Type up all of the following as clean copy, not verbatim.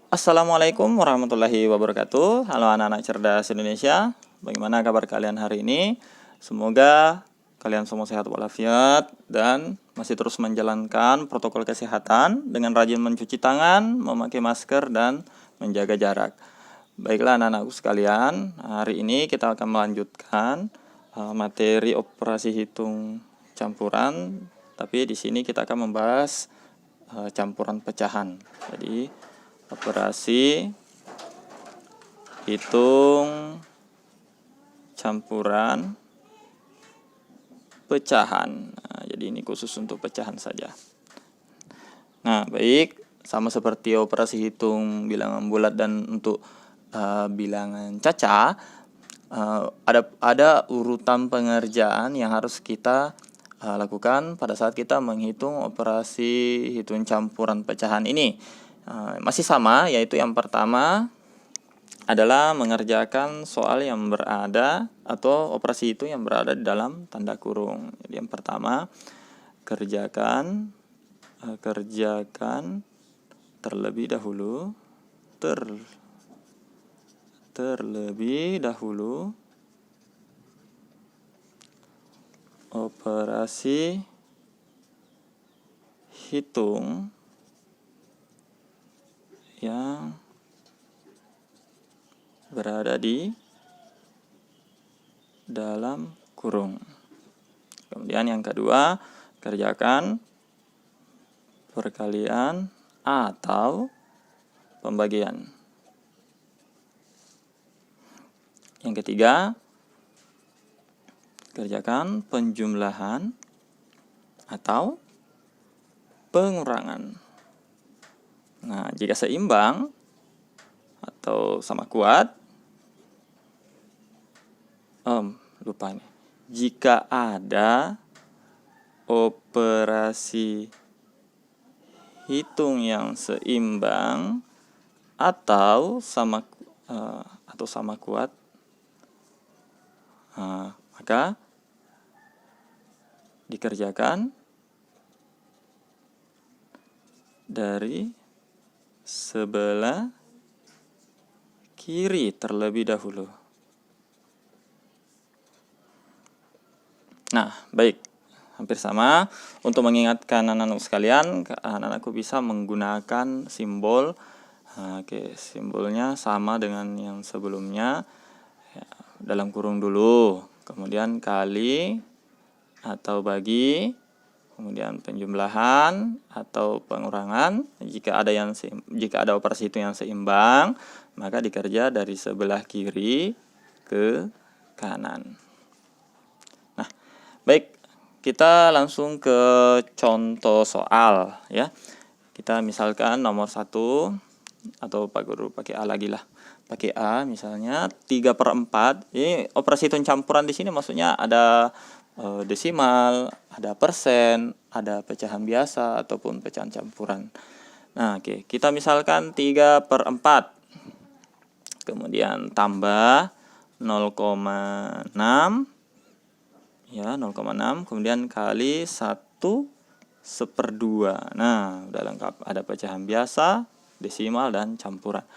Assalamualaikum warahmatullahi wabarakatuh. Halo anak-anak cerdas Indonesia. Bagaimana kabar kalian hari ini? Semoga kalian semua sehat walafiat dan masih terus menjalankan protokol kesehatan dengan rajin mencuci tangan, memakai masker, dan menjaga jarak. Baiklah anak-anakku sekalian, hari ini kita akan melanjutkan materi operasi hitung campuran, tapi di sini kita akan membahas campuran pecahan. Jadi operasi hitung campuran pecahan. Nah, jadi ini khusus untuk pecahan saja. Nah, baik, sama seperti operasi hitung bilangan bulat dan untuk bilangan caca, ada urutan pengerjaan yang harus kita lakukan pada saat kita menghitung operasi hitung campuran pecahan ini. Masih sama, yaitu yang pertama adalah mengerjakan soal yang berada atau operasi itu yang berada di dalam tanda kurung. Jadi yang pertama, kerjakan terlebih dahulu operasi hitung yang berada di dalam kurung. Kemudian yang kedua, kerjakan perkalian atau pembagian. Yang ketiga, kerjakan penjumlahan atau pengurangan. Nah, jika seimbang atau sama kuat, lupa nih. Jika ada operasi hitung yang seimbang atau sama kuat, maka dikerjakan dari sebelah kiri terlebih dahulu. Nah, baik, hampir sama. Untuk mengingatkan anak-anak sekalian, anak-anakku bisa menggunakan simbol. Simbolnya sama dengan yang sebelumnya. Dalam kurung dulu, kemudian kali atau bagi, kemudian penjumlahan atau pengurangan. Jika ada operasi itu yang seimbang, maka dikerja dari sebelah kiri ke kanan. Nah, baik, kita langsung ke contoh soal ya. Kita misalkan nomor 1, atau Pak Guru pakai A lagi lah. Pakai A misalnya 3/4. Ini operasi hitung campuran di sini maksudnya ada desimal, ada persen, ada pecahan biasa ataupun pecahan campuran. Nah, oke, kita misalkan 3/4. Kemudian tambah 0,6 ya, 0,6, kemudian kali 1/2. Nah, udah lengkap, ada pecahan biasa, desimal, dan campuran.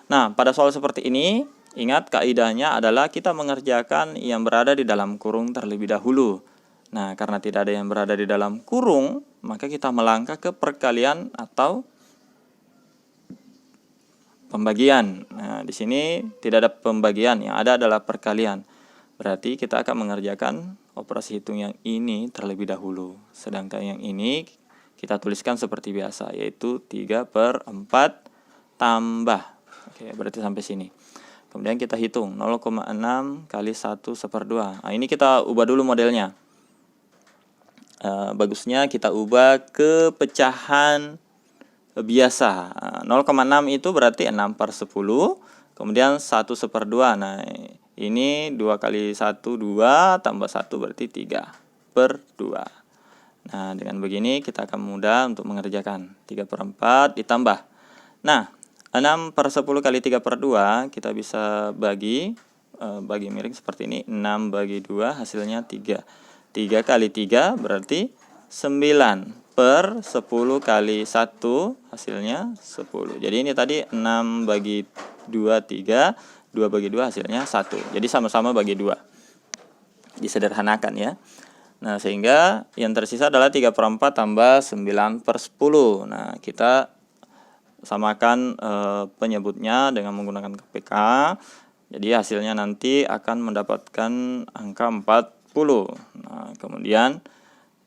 Nah, pada soal seperti ini, ingat kaidahnya adalah kita mengerjakan yang berada di dalam kurung terlebih dahulu. Nah, karena tidak ada yang berada di dalam kurung, maka kita melangkah ke perkalian atau pembagian. Nah, di sini tidak ada pembagian, yang ada adalah perkalian. Berarti kita akan mengerjakan operasi hitung yang ini terlebih dahulu. Sedangkan yang ini kita tuliskan seperti biasa, yaitu 3/4 tambah. Oke, berarti sampai sini. Kemudian kita hitung 0,6 kali 1/2. Nah, ini kita ubah dulu modelnya. Bagusnya kita ubah ke pecahan biasa. 0,6 itu berarti 6/10. Kemudian 1/2. Nah, ini 2 kali 1, 2, tambah 1 berarti 3/2. Nah, dengan begini kita akan mudah untuk mengerjakan. 3/4 ditambah. Nah, 6/10 kali 3/2 kita bisa bagi miring seperti ini. 6 bagi 2 hasilnya 3. 3 kali 3 berarti 9. per 10 kali 1 hasilnya 10. Jadi ini tadi 6 bagi 2 3, 2 bagi 2 hasilnya 1. Jadi sama-sama bagi 2. Disederhanakan ya. Nah, sehingga yang tersisa adalah 3/4 tambah 9/10. Nah, kita samakan penyebutnya dengan menggunakan KPK. Jadi hasilnya nanti akan mendapatkan angka 40. Nah, kemudian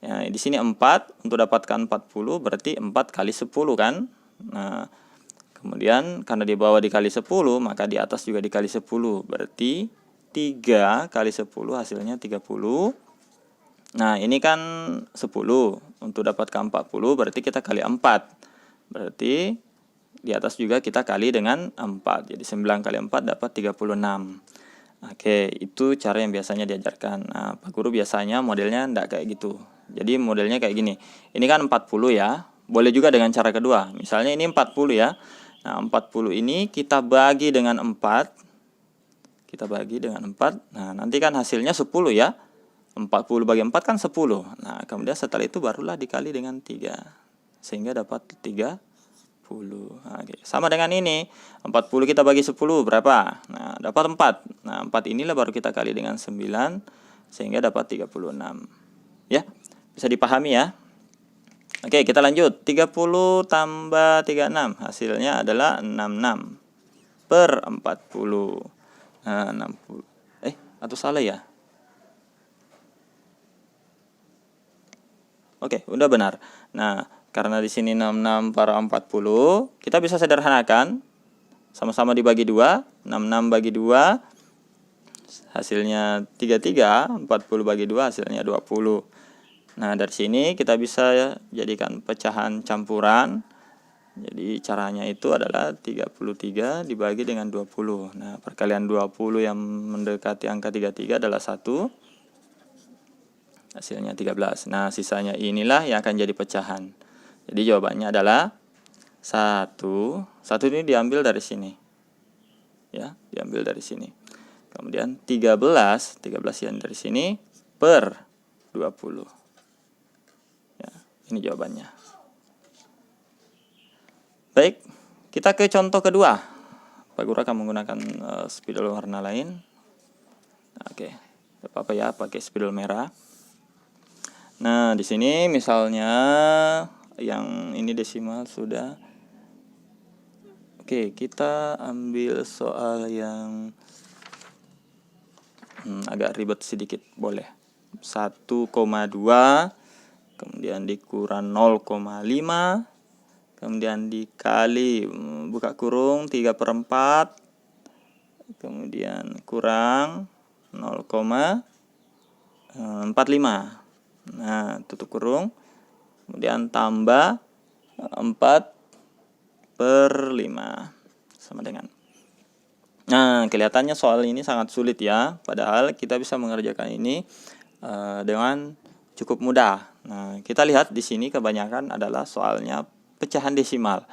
ya, di sini 4, untuk dapatkan 40 berarti 4 kali 10 kan. Nah, kemudian karena di bawah dikali 10, maka di atas juga dikali 10. Berarti 3 kali 10 hasilnya 30. Nah, ini kan 10. Untuk dapatkan 40 berarti kita kali 4. Berarti di atas juga kita kali dengan 4. Jadi 9 kali 4 dapat 36. Oke, itu cara yang biasanya diajarkan. Nah, Pak Guru biasanya modelnya enggak kayak gitu. Jadi modelnya kayak gini. Ini kan 40 ya. Boleh juga dengan cara kedua. Misalnya ini 40 ya. Nah, 40 ini kita bagi dengan 4. Kita bagi dengan 4. Nah, nanti kan hasilnya 10 ya. 40 bagi 4 kan 10. Nah, kemudian setelah itu barulah dikali dengan 3. Sehingga dapat 30. Nah, oke. Sama dengan ini, 40 kita bagi 10 berapa? Nah, dapat 4. Nah, 4 inilah baru kita kali dengan 9 sehingga dapat 36. Ya, bisa dipahami ya. Oke, kita lanjut. 30 tambah 36 hasilnya adalah 66 per 40. Nah, 60. Atau salah ya? Oke, udah benar. Nah, karena di sini 66 per 40, kita bisa sederhanakan. Sama-sama dibagi 2, 66 bagi 2 hasilnya 33, 40 bagi 2 hasilnya 20. Nah, dari sini kita bisa jadikan pecahan campuran. Jadi caranya itu adalah 33 dibagi dengan 20. Nah, perkalian 20 yang mendekati angka 33 adalah 1. Hasilnya 13. Nah, sisanya inilah yang akan jadi pecahan. Jadi jawabannya adalah 1. 1 ini diambil dari sini. Ya, diambil dari sini. Kemudian 13 yang dari sini per 20. Ya, ini jawabannya. Baik, kita ke contoh kedua. Pak Guru akan menggunakan spidol warna lain. Oke, apa ya, pakai spidol merah. Nah, di sini misalnya yang ini desimal sudah. Oke, kita ambil soal yang agak ribet sedikit, boleh. 1,2 kemudian dikurang 0,5 kemudian dikali buka kurung 3/4 kemudian kurang 0,45. Nah, tutup kurung. Kemudian tambah 4/5 sama dengan. Nah, kelihatannya soal ini sangat sulit ya. Padahal kita bisa mengerjakan ini dengan cukup mudah. Nah, kita lihat di sini kebanyakan adalah soalnya pecahan desimal.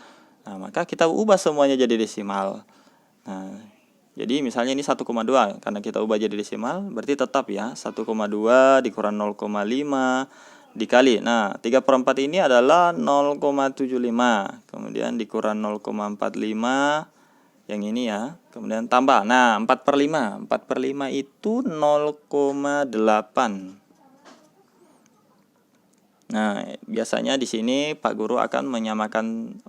Nah, maka kita ubah semuanya jadi desimal. Nah, jadi misalnya ini 1,2 karena kita ubah jadi desimal berarti tetap ya 1,2 dikurang 0,5 dikali. Nah, 3/4 ini adalah 0,75. Kemudian dikurang 0,45 yang ini ya. Kemudian tambah. Nah, 4/5. 4/5 itu 0,8. Nah, biasanya di sini Pak Guru akan menyamakan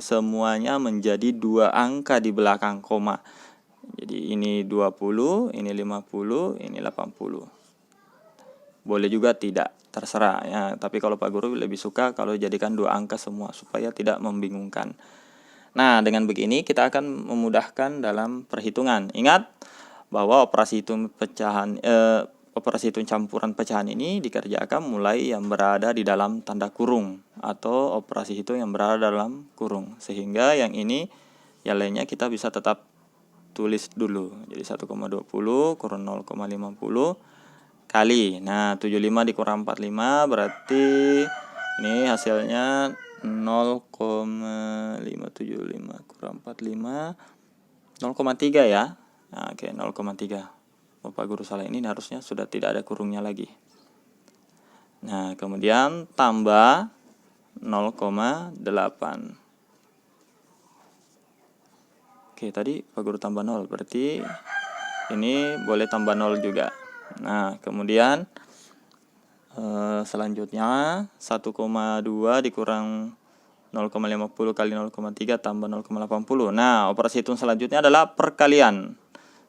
semuanya menjadi 2 angka di belakang koma. Jadi ini 20, ini 50, ini 80. Boleh juga tidak, terserah ya. Tapi kalau Pak Guru lebih suka kalau jadikan 2 angka semua supaya tidak membingungkan. Nah, dengan begini kita akan memudahkan dalam perhitungan. Ingat bahwa operasi hitung campuran pecahan ini dikerjakan mulai yang berada di dalam tanda kurung atau operasi hitung yang berada dalam kurung. Sehingga yang ini yang lainnya kita bisa tetap tulis dulu. Jadi 1,20 kurang 0,50 kali. Nah, 75 dikurang 45 berarti ini hasilnya 0,575 kurang 45 0,3 ya. Nah, oke, 0,3. Pak Guru salah, ini harusnya sudah tidak ada kurungnya lagi. Nah, kemudian tambah 0,8. Oke, tadi Pak Guru tambah 0, berarti ini boleh tambah 0 juga. Nah, kemudian selanjutnya 1,2 dikurang 0,50 kali 0,3 tambah 0,80. Nah, operasi hitung selanjutnya adalah perkalian.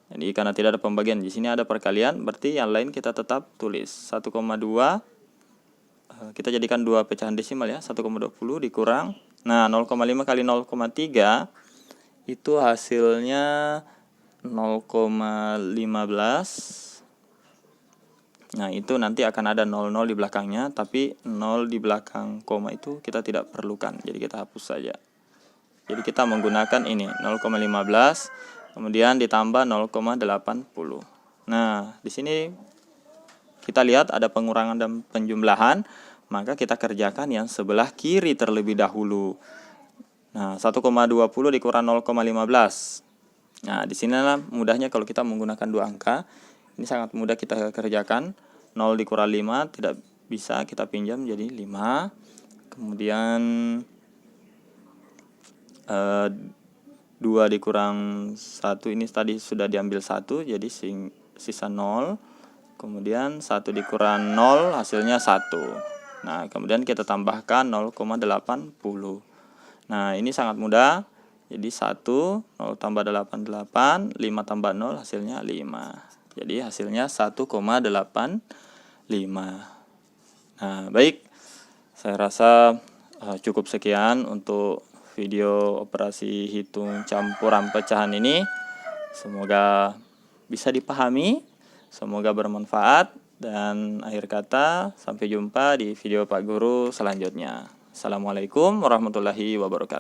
Jadi karena tidak ada pembagian, di sini ada perkalian, berarti yang lain kita tetap tulis. 1,2 kita jadikan 2 pecahan desimal ya, 1,20 dikurang. Nah, 0,5 kali 0,3 itu hasilnya 0,15. Nah, itu nanti akan ada 00 di belakangnya, tapi 0 di belakang koma itu kita tidak perlukan, jadi kita hapus saja. Jadi kita menggunakan ini 0,15 kemudian ditambah 0,80. Nah, di sini kita lihat ada pengurangan dan penjumlahan, maka kita kerjakan yang sebelah kiri terlebih dahulu. Nah, 1,20 dikurang 0,15. Nah, di sinilah mudahnya kalau kita menggunakan dua angka. Ini sangat mudah kita kerjakan. 0 dikurang 5 tidak bisa, kita pinjam jadi 5. Kemudian 2 dikurang 1 ini tadi sudah diambil 1, jadi sisa 0. Kemudian 1 dikurang 0 hasilnya 1. Nah, kemudian kita tambahkan 0,80. Nah, ini sangat mudah. Jadi 1, 0 tambah 88, 5 tambah 0 hasilnya 5. Jadi hasilnya 1,85. Nah, baik. Saya rasa cukup sekian untuk video operasi hitung campuran pecahan ini. Semoga bisa dipahami, semoga bermanfaat, dan akhir kata sampai jumpa di video Pak Guru selanjutnya. Assalamualaikum warahmatullahi wabarakatuh.